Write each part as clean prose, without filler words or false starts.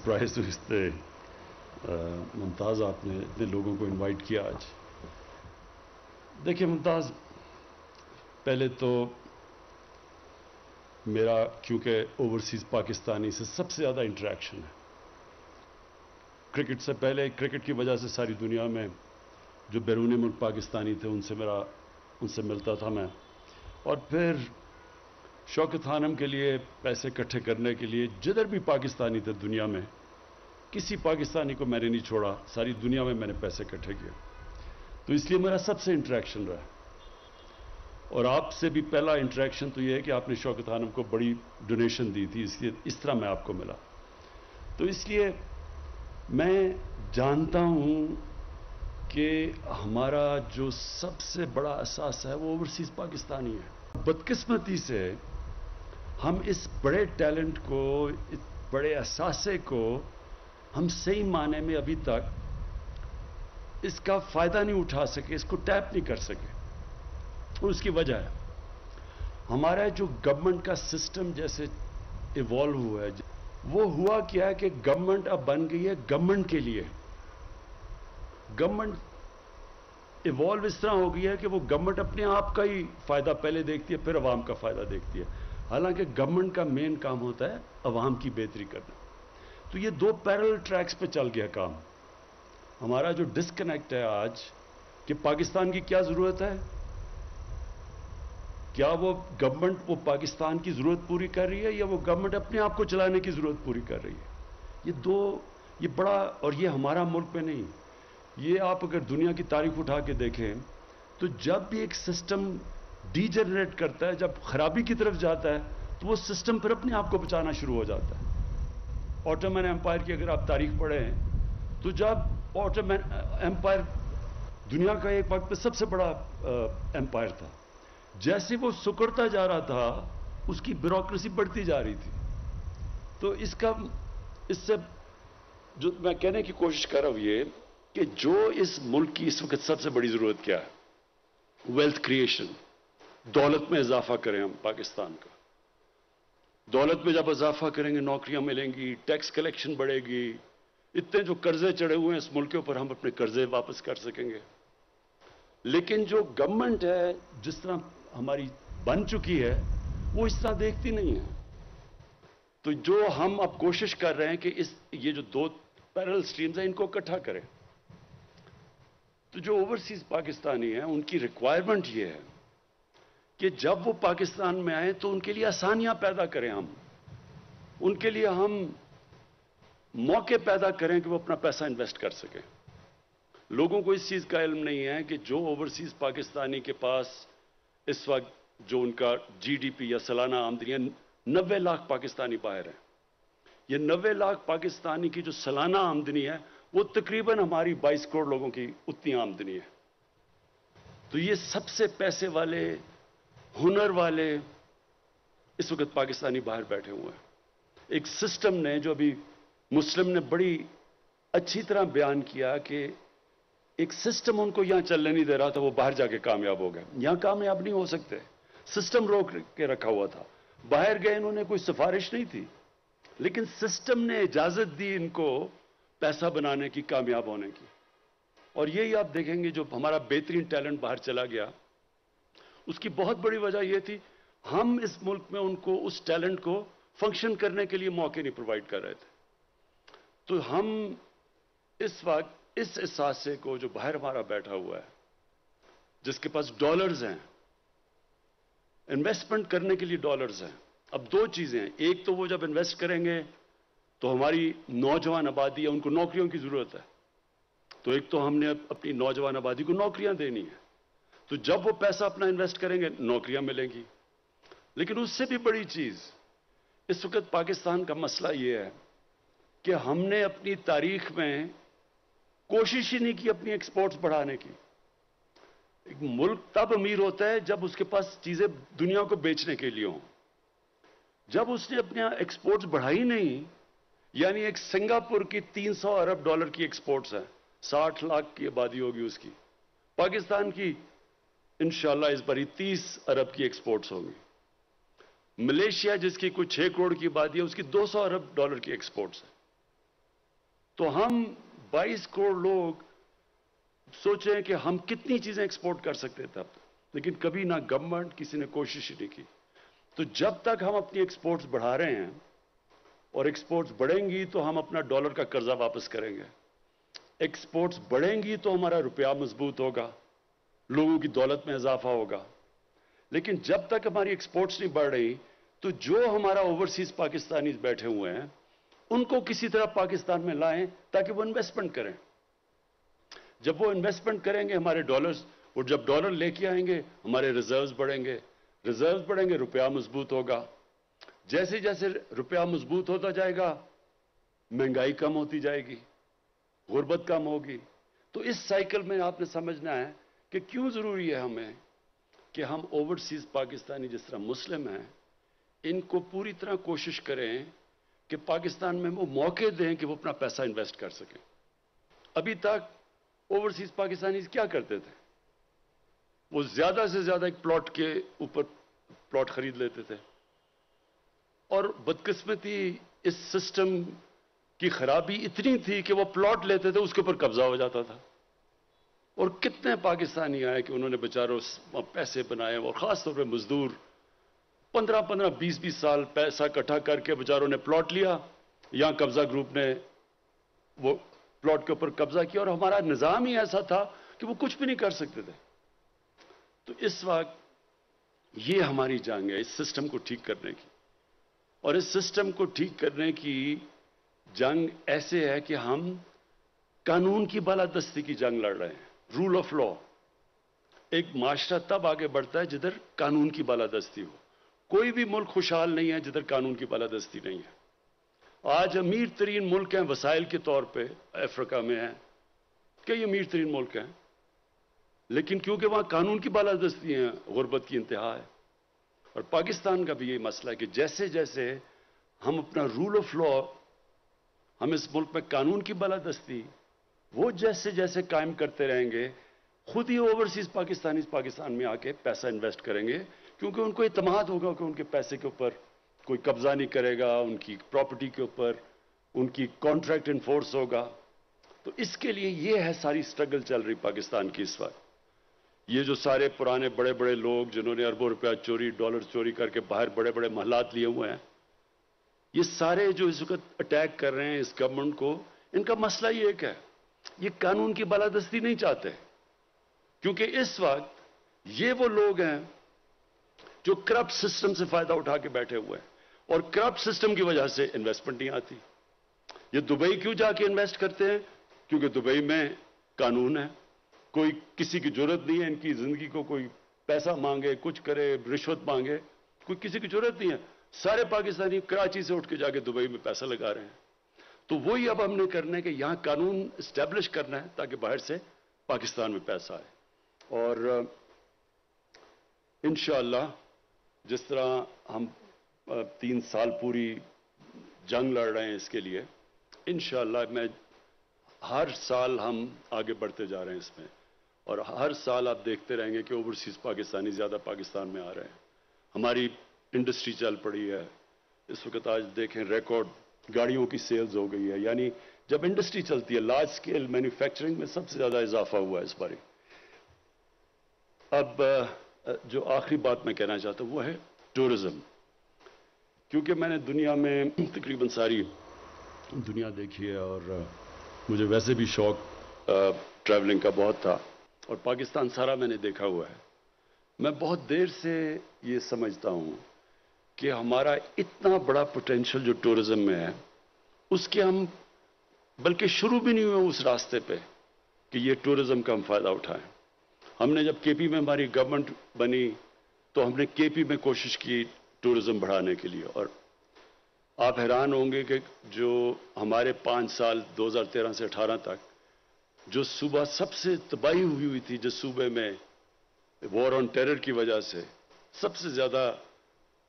Surprise हुई थे मुमताज़, आपने इतने लोगों को इनवाइट किया आज। देखिए मुमताज़, पहले तो मेरा क्योंकि ओवरसीज़ पाकिस्तानी से सबसे ज़्यादा इंटरेक्शन है। क्रिकेट से पहले, क्रिकेट की वजह से सारी दुनिया में जो बैरूनी मुल्क पाकिस्तानी थे उनसे मिलता था मैं। और फिर शौकत खानम के लिए पैसे इकट्ठे करने के लिए जिधर भी पाकिस्तानी थे दुनिया में, किसी पाकिस्तानी को मैंने नहीं छोड़ा, सारी दुनिया में मैंने पैसे इकट्ठे किए। तो इसलिए मेरा सबसे इंटरेक्शन रहा। और आपसे भी पहला इंटरेक्शन तो ये है कि आपने शौकत खानम को बड़ी डोनेशन दी थी, इसलिए इस तरह मैं आपको मिला। तो इसलिए मैं जानता हूं कि हमारा जो सबसे बड़ा असास है वो ओवरसीज पाकिस्तानी है। बदकिस्मती से हम इस बड़े टैलेंट को, इस बड़े असासे को हम सही माने में अभी तक इसका फायदा नहीं उठा सके, इसको टैप नहीं कर सके। और उसकी वजह है हमारा जो गवर्नमेंट का सिस्टम जैसे इवॉल्व हुआ है, वो हुआ क्या है कि गवर्नमेंट अब बन गई है गवर्नमेंट के लिए। गवर्नमेंट इवॉल्व इस तरह हो गई है कि वो गवर्नमेंट अपने आप का ही फायदा पहले देखती है, फिर अवाम का फायदा देखती है। हालांकि गवर्नमेंट का मेन काम होता है अवाम की बेहतरी करना। तो ये दो पैरेलल ट्रैक्स पे चल गया काम। हमारा जो डिस्कनेक्ट है आज कि पाकिस्तान की क्या जरूरत है, क्या वो गवर्नमेंट वो पाकिस्तान की जरूरत पूरी कर रही है या वो गवर्नमेंट अपने आप को चलाने की जरूरत पूरी कर रही है। ये बड़ा, और ये हमारा मुल्क में नहीं, ये आप अगर दुनिया की तारीख उठा के देखें तो जब भी एक सिस्टम डीजेनरेट करता है, जब खराबी की तरफ जाता है, तो वो सिस्टम फिर अपने आप को बचाना शुरू हो जाता है। ऑटोमन एम्पायर की अगर आप तारीख पढ़ें तो जब ऑटोमन एम्पायर दुनिया का एक वक्त पे सबसे बड़ा एम्पायर था, जैसे वो सुकड़ता जा रहा था उसकी ब्यूरोक्रेसी बढ़ती जा रही थी। तो इससे जो मैं कहने की कोशिश कर रहा हूं ये कि जो इस मुल्क की इस वक्त सबसे बड़ी जरूरत क्या है, वेल्थ क्रिएशन, दौलत में इजाफा करें हम पाकिस्तान का। दौलत में जब इजाफा करेंगे नौकरियां मिलेंगी, टैक्स कलेक्शन बढ़ेगी, इतने जो कर्जे चढ़े हुए हैं इस मुल्क के ऊपर हम अपने कर्जे वापस कर सकेंगे। लेकिन जो गवर्नमेंट है जिस तरह हमारी बन चुकी है वो इस तरह देखती नहीं है। तो जो हम अब कोशिश कर रहे हैं कि ये जो दो पैरेलल स्ट्रीम्स हैं इनको इकट्ठा करें। तो जो ओवरसीज पाकिस्तानी हैं उनकी रिक्वायरमेंट ये है कि जब वो पाकिस्तान में आए तो उनके लिए आसानियां पैदा करें, हम उनके लिए हम मौके पैदा करें कि वो अपना पैसा इन्वेस्ट कर सकें। लोगों को इस चीज का इल्म नहीं है कि जो ओवरसीज पाकिस्तानी के पास इस वक्त जो उनका जीडीपी या सालाना आमदनी है, 90 लाख पाकिस्तानी बाहर हैं। ये 90 लाख पाकिस्तानी की जो सालाना आमदनी है वो तकरीबन हमारी 22 करोड़ लोगों की उतनी आमदनी है। तो ये सबसे पैसे वाले, हुनर वाले इस वक्त पाकिस्तानी बाहर बैठे हुए हैं। एक सिस्टम ने, जो अभी मुस्लिम ने बड़ी अच्छी तरह बयान किया कि एक सिस्टम उनको यहां चलने नहीं दे रहा था, वो बाहर जाके कामयाब हो गए। यहां कामयाब नहीं हो सकते, सिस्टम रोक के रखा हुआ था। बाहर गए, इन्होंने कोई सिफारिश नहीं थी, लेकिन सिस्टम ने इजाजत दी इनको पैसा बनाने की, कामयाब होने की। और यही आप देखेंगे जो हमारा बेहतरीन टैलेंट बाहर चला गया, उसकी बहुत बड़ी वजह यह थी हम इस मुल्क में उनको, उस टैलेंट को फंक्शन करने के लिए मौके नहीं प्रोवाइड कर रहे थे। तो हम इस वक्त इस एहसासे को, जो बाहर हमारा बैठा हुआ है, जिसके पास डॉलर्स हैं, इन्वेस्टमेंट करने के लिए डॉलर्स हैं। अब दो चीजें हैं, एक तो वो जब इन्वेस्ट करेंगे तो हमारी नौजवान आबादी है, उनको नौकरियों की जरूरत है। तो एक तो हमने अपनी नौजवान आबादी को नौकरियां देनी है, तो जब वो पैसा अपना इन्वेस्ट करेंगे नौकरियां मिलेंगी। लेकिन उससे भी बड़ी चीज इस वक्त पाकिस्तान का मसला यह है कि हमने अपनी तारीख में कोशिश ही नहीं की अपनी एक्सपोर्ट्स बढ़ाने की। एक मुल्क तब अमीर होता है जब उसके पास चीजें दुनिया को बेचने के लिए हों। जब उसने अपने एक्सपोर्ट्स बढ़ाई नहीं, यानी एक सिंगापुर की 300 अरब डॉलर की एक्सपोर्ट्स है, 60 लाख की आबादी होगी उसकी। पाकिस्तान की इंशाल्लाह इस बार 30 अरब की एक्सपोर्ट्स होंगी। मलेशिया जिसकी कुछ 6 करोड़ की आबादी है, उसकी 200 अरब डॉलर की एक्सपोर्ट्स है। تو ہم 22 کروڑ لوگ سوچیں کہ ہم کتنی چیزیں ایکسپورٹ کر سکتے تھے اب، لیکن کبھی نہ گورنمنٹ کسی نے کوشش ہی نہیں کی. تو جب تک ہم اپنی ایکسپورٹس بڑھا رہے ہیں اور ایکسپورٹس بڑھیں گی تو ہم اپنا ڈالر کا قرضہ واپس کریں گے. ایکسپورٹس بڑھیں گی تو ہمارا روپیہ مضبوط ہوگا، لوگوں کی دولت میں اضافہ ہوگا. لیکن جب تک ہماری ایکسپورٹس نہیں بڑھ رہی تو جو ہمارا اوورسیز پاکستانی بیٹھے ہوئے ہیں ان کو کسی طرح پاکستان میں لائیں تاکہ وہ انویسٹمنٹ کریں. جب وہ انویسٹمنٹ کریں گے ہمارے ڈالرز، اور جب ڈالر لے کے آئیں گے ہمارے ریزروز بڑھیں گے، ریزروز بڑھیں گے، روپیہ مضبوط ہوگا. جیسے جیسے روپیہ مضبوط ہوتا جائے گا مہنگائی کم ہوتی جائے گی، غربت کم ہوگی. تو اس سائیکل میں آپ نے سمجھنا ہے کہ کیوں ضروری ہے ہمیں کہ ہم اوورسیز پاکستانی جس طرح مسلم ہیں ان کو پوری طرح کوشش کریں کہ پاکستان میں وہ موقع دیں کہ وہ اپنا پیسہ انویسٹ کر سکیں. ابھی تک اوورسیز پاکستانی کیا کرتے تھے؟ وہ زیادہ سے زیادہ ایک پلاٹ کے اوپر پلاٹ خرید لیتے تھے، اور بدقسمتی اس سسٹم کی خرابی اتنی تھی کہ وہ پلاٹ لیتے تھے اس کے اوپر قبضہ ہو جاتا تھا. اور کتنے پاکستانی آئے کہ انہوں نے بیچاروں پیسے بنائے، اور خاص طور پہ مزدور 15 20 سال پیسہ اکٹھا کر کے بیچاروں نے پلاٹ لیا. یہاں قبضہ گروپ نے وہ پلاٹ کے اوپر قبضہ کیا، اور ہمارا نظام ہی ایسا تھا کہ وہ کچھ بھی نہیں کر سکتے تھے. تو اس وقت یہ ہماری جنگ ہے اس سسٹم کو ٹھیک کرنے کی، اور اس سسٹم کو ٹھیک کرنے کی جنگ ایسے ہے کہ ہم قانون کی بالادستی کی جنگ لڑ رہے ہیں. Rule of law. ایک معاشرہ تب آگے بڑھتا ہے جدھر قانون کی بالادستی ہو. کوئی بھی ملک خوشحال نہیں ہے جدھر قانون کی بالادستی نہیں ہے. آج امیر ترین ملک ہیں وسائل کے طور پہ افریقہ میں ہیں، کئی امیر ترین ملک ہیں، لیکن کیونکہ وہاں قانون کی بالادستی ہیں غربت کی انتہا ہے. اور پاکستان کا بھی یہ مسئلہ ہے کہ جیسے جیسے ہم اپنا رول آف لا، ہم اس ملک میں قانون کی بالادستی وہ جیسے جیسے قائم کرتے رہیں گے، خود ہی اوورسیز پاکستانی پاکستان میں آ کے پیسہ انویسٹ کریں گے، کیونکہ ان کو اعتماد ہوگا کہ ان کے پیسے کے اوپر کوئی قبضہ نہیں کرے گا، ان کی پراپرٹی کے اوپر ان کی کانٹریکٹ انفورس ہوگا. تو اس کے لیے یہ ہے ساری سٹرگل چل رہی پاکستان کی اس وقت. یہ جو سارے پرانے بڑے بڑے لوگ جنہوں نے اربوں روپیہ چوری، ڈالر چوری کر کے باہر بڑے بڑے محلات لیے ہوئے ہیں، یہ سارے جو اس وقت اٹیک کر رہے ہیں اس گورنمنٹ کو، ان کا مسئلہ یہ ایک ہے، یہ قانون کی بالادستی نہیں چاہتے. کیونکہ اس وقت یہ وہ لوگ ہیں جو کرپٹ سسٹم سے فائدہ اٹھا کے بیٹھے ہوئے ہیں، اور کرپٹ سسٹم کی وجہ سے انویسٹمنٹ نہیں آتی. یہ دبئی کیوں جا کے انویسٹ کرتے ہیں؟ کیونکہ دبئی میں قانون ہے، کوئی کسی کی ضرورت نہیں ہے ان کی زندگی کو کوئی پیسہ مانگے، کچھ کرے، رشوت مانگے، کوئی کسی کی ضرورت نہیں ہے. سارے پاکستانی کراچی سے اٹھ کے جا کے دبئی میں پیسہ لگا رہے ہیں. تو وہی اب ہم نے کرنا ہے کہ یہاں قانون اسٹیبلش کرنا ہے تاکہ باہر سے پاکستان میں پیسہ آئے. اور انشاءاللہ جس طرح ہم 3 سال پوری جنگ لڑ رہے ہیں اس کے لیے، انشاءاللہ میں ہر سال ہم آگے بڑھتے جا رہے ہیں اس میں، اور ہر سال آپ دیکھتے رہیں گے کہ اوورسیز پاکستانی زیادہ پاکستان میں آ رہے ہیں. ہماری انڈسٹری چل پڑی ہے اس وقت. آج دیکھیں ریکارڈ گاڑیوں کی سیلز ہو گئی ہے. یعنی جب انڈسٹری چلتی ہے لارج سکیل مینوفیکچرنگ میں سب سے زیادہ اضافہ ہوا ہے اس باری. اب جو آخری بات میں کہنا چاہتا ہوں وہ ہے ٹورزم. کیونکہ میں نے دنیا میں تقریباً ساری دنیا دیکھی ہے، اور مجھے ویسے بھی شوق ٹریولنگ کا بہت تھا، اور پاکستان سارا میں نے دیکھا ہوا ہے. میں بہت دیر سے یہ سمجھتا ہوں کہ ہمارا اتنا بڑا پوٹینشل جو ٹورزم میں ہے اس کے ہم بلکہ شروع بھی نہیں ہوئے اس راستے پہ کہ یہ ٹورزم کا ہم فائدہ اٹھائیں. ہم نے جب کے پی میں ہماری گورنمنٹ بنی تو ہم نے کے پی میں کوشش کی ٹورزم بڑھانے کے لیے، اور آپ حیران ہوں گے کہ جو ہمارے 5 سال 2013 سے 18 تک جو صوبہ سب سے تباہی ہوئی تھی، جس صوبے میں وار آن ٹیرر کی وجہ سے سب سے زیادہ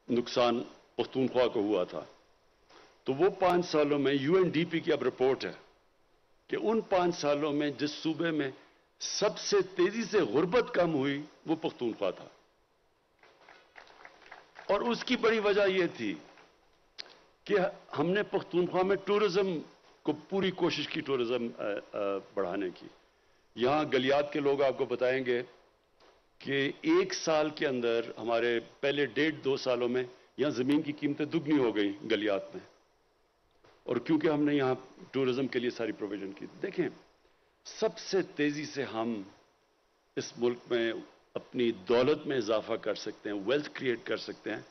نقصان پختونخوا کو ہوا تھا، تو وہ 5 سالوں میں یو این ڈی پی کی اب رپورٹ ہے کہ ان 5 سالوں میں جس صوبے میں سب سے تیزی سے غربت کم ہوئی وہ پختونخوا تھا. اور اس کی بڑی وجہ یہ تھی کہ ہم نے پختونخوا میں ٹورزم کو पूरी कोशिश की टूरिज्म बढ़ाने की। यहाँ गलियात के लोग आपको बताएंगे कि एक साल के अंदर हमारे पहले 1.5-2 सालों में यहाँ ज़मीन की कीमतें दुगनी हो गई गलियात में, और क्योंकि हमने यहाँ टूरिज्म के लिए सारी प्रोविजन की। देखें, सबसे तेज़ी से हम इस मुल्क में अपनी दौलत में इजाफा कर सकते हैं, वेल्थ क्रिएट कर सकते हैं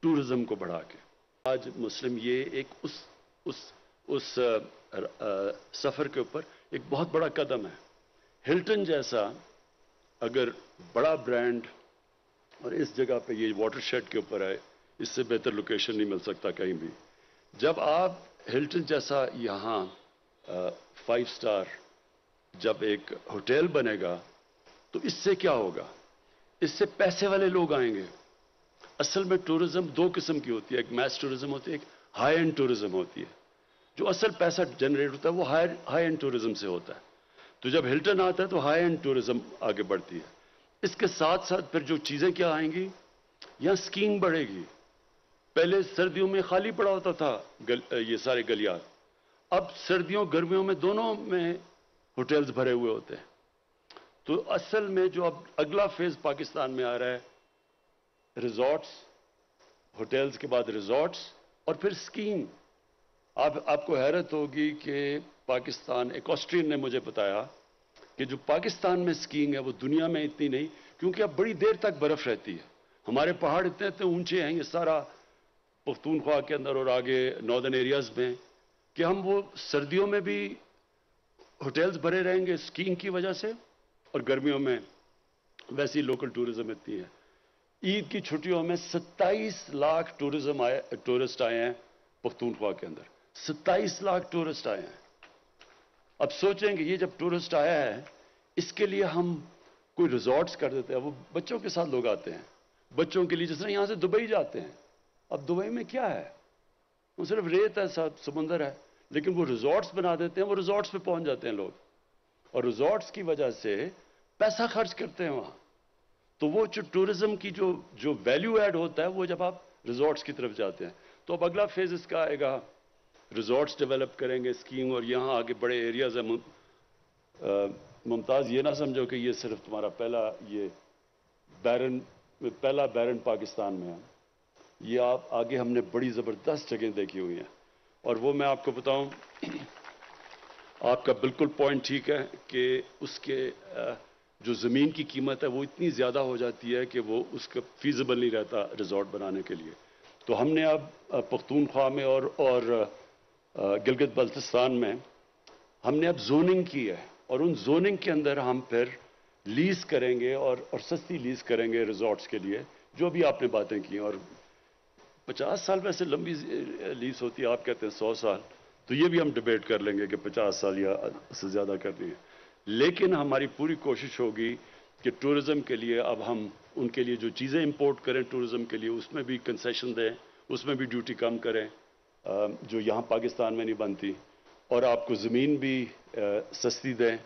टूरिज्म को बढ़ा के। आज मुस्लिम ये एक उस सफ़र के ऊपर एक बहुत बड़ा कदम है। हिल्टन जैसा अगर बड़ा ब्रांड और इस जगह पे ये वाटरशेड के ऊपर है, इससे बेहतर लोकेशन नहीं मिल सकता कहीं भी। जब आप हिल्टन जैसा यहाँ 5 स्टार जब एक होटल बनेगा तो इससे क्या होगा? इससे पैसे वाले लोग आएंगे। असल में टूरिज्म 2 किस्म की होती है, एक मैस टूरिज्म होती है, एक हाई एंड टूरिज्म होती है। जो असल पैसा जनरेट होता है वो हाई एंड टूरिज्म से होता है। तो जब हिल्टन आता है तो हाई एंड टूरिज्म आगे बढ़ती है। इसके साथ साथ फिर जो चीजें क्या आएंगी, यहां स्कीइंग बढ़ेगी। पहले सर्दियों में खाली पड़ा होता था ये सारे गलियार, अब सर्दियों गर्मियों में दोनों में होटल्स भरे हुए होते हैं। तो असल में जो अब अगला फेज पाकिस्तान में आ रहा है, रिजॉर्ट्स, होटल्स के बाद रिजॉर्ट्स और फिर स्कीइंग। आपको हैरत होगी कि पाकिस्तान, एक ऑस्ट्रियन ने मुझे बताया कि जो पाकिस्तान में स्कीइंग है वो दुनिया में इतनी नहीं, क्योंकि अब बड़ी देर तक बर्फ रहती है। हमारे पहाड़ इतने इतने ऊंचे हैं, ये सारा पख्तूनख्वा के अंदर और आगे नॉर्दर्न एरियाज में, कि हम वो सर्दियों में भी होटल्स भरे रहेंगे स्कीइंग की वजह से, और गर्मियों में वैसी लोकल टूरिज्म इतनी है। ईद की छुट्टियों में 27 लाख टूरिस्ट आए हैं पख्तूनख्वा के अंदर। 27 लाख टूरिस्ट आए हैं। अब सोचेंगे ये जब टूरिस्ट आया है, इसके लिए हम कोई रिजॉर्ट्स कर देते हैं। वो बच्चों के साथ लोग आते हैं, बच्चों के लिए, जिस तरह यहां से दुबई जाते हैं। अब दुबई में क्या है? वो सिर्फ रेत है, साथ समुंदर है, लेकिन वो रिजॉर्ट्स बना देते हैं, वो रिजॉर्ट्स पे पहुंच जाते हैं लोग, और रिजॉर्ट्स की वजह से पैसा खर्च करते हैं वहां। तो वो जो टूरिज्म की जो वैल्यू ऐड होता है वो जब आप रिजॉर्ट्स की तरफ जाते हैं। तो अब अगला फेज इसका आएगा, रिजॉर्ट्स डेवलप करेंगे, स्कीइंग, और यहाँ आगे बड़े एरियाज हैं। मुमताज़, ये ना समझो कि ये सिर्फ तुम्हारा पहला बैरन पाकिस्तान में है। ये आप आगे हमने बड़ी ज़बरदस्त जगह देखी हुई हैं, और वो मैं आपको बताऊं, आपका बिल्कुल पॉइंट ठीक है कि उसके जो ज़मीन की कीमत है वो इतनी ज़्यादा हो जाती है कि वो उसका फीजिबल नहीं रहता रिजॉर्ट बनाने के लिए। तो हमने अब पख्तूनख्वा में और गिलगित बल्तिस्तान में हमने अब जोनिंग की है, और उन जोनिंग के अंदर हम फिर लीज करेंगे और सस्ती लीज करेंगे रिजॉर्ट्स के लिए, जो भी आपने बातें की। और 50 साल वैसे लंबी लीज होती है, आप कहते हैं 100 साल, तो ये भी हम डिबेट कर लेंगे कि 50 साल या उससे ज़्यादा करनी है। लेकिन हमारी पूरी कोशिश होगी कि टूरिज्म के लिए अब हम उनके लिए जो चीज़ें इंपोर्ट करें टूरिज्म के लिए, उसमें भी कंसेशन दें, उसमें भी ड्यूटी कम करें जो यहाँ पाकिस्तान में नहीं बनती, और आपको ज़मीन भी सस्ती दें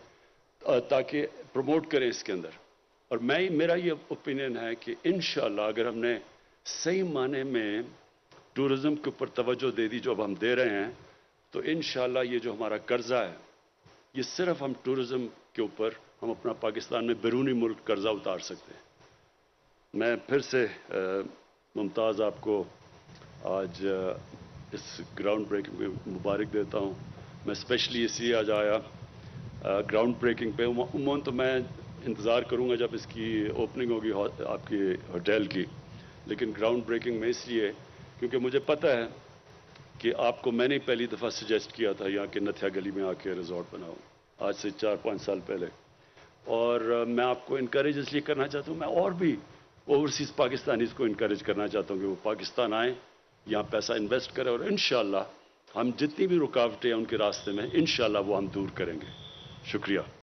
ताकि प्रमोट करें इसके अंदर। और मेरा ये ओपिनियन है कि इंशाअल्लाह अगर हमने सही माने में टूरिज्म के ऊपर तवज्जो दे दी, जो अब हम दे रहे हैं, तो इंशाअल्लाह ये जो हमारा कर्जा है, ये सिर्फ हम टूरिज्म के ऊपर हम अपना पाकिस्तान में बैरूनी मुल्क कर्जा उतार सकते हैं। मैं फिर से मुमताज़ आपको आज इस ग्राउंड ब्रेकिंग पे मुबारक देता हूँ। मैं स्पेशली इसलिए आज आया ग्राउंड ब्रेकिंग पे। उम्मूमन तो मैं इंतज़ार करूँगा जब इसकी ओपनिंग होगी आपकी होटल की, लेकिन ग्राउंड ब्रेकिंग में इसलिए क्योंकि मुझे पता है कि आपको मैंने पहली दफ़ा सजेस्ट किया था यहाँ के नथिया गली में आके रिजॉर्ट बनाओ, आज से 4-5 साल पहले। और मैं आपको इनकरेज इसलिए करना चाहता हूँ, मैं और भी ओवरसीज़ पाकिस्तानीज़ को इनकरेज करना चाहता हूँ कि वो पाकिस्तान आएँ, यहाँ पैसा इन्वेस्ट करें, और इंशाअल्लाह हम जितनी भी रुकावटें हैं उनके रास्ते में इंशाअल्लाह वो हम दूर करेंगे। शुक्रिया।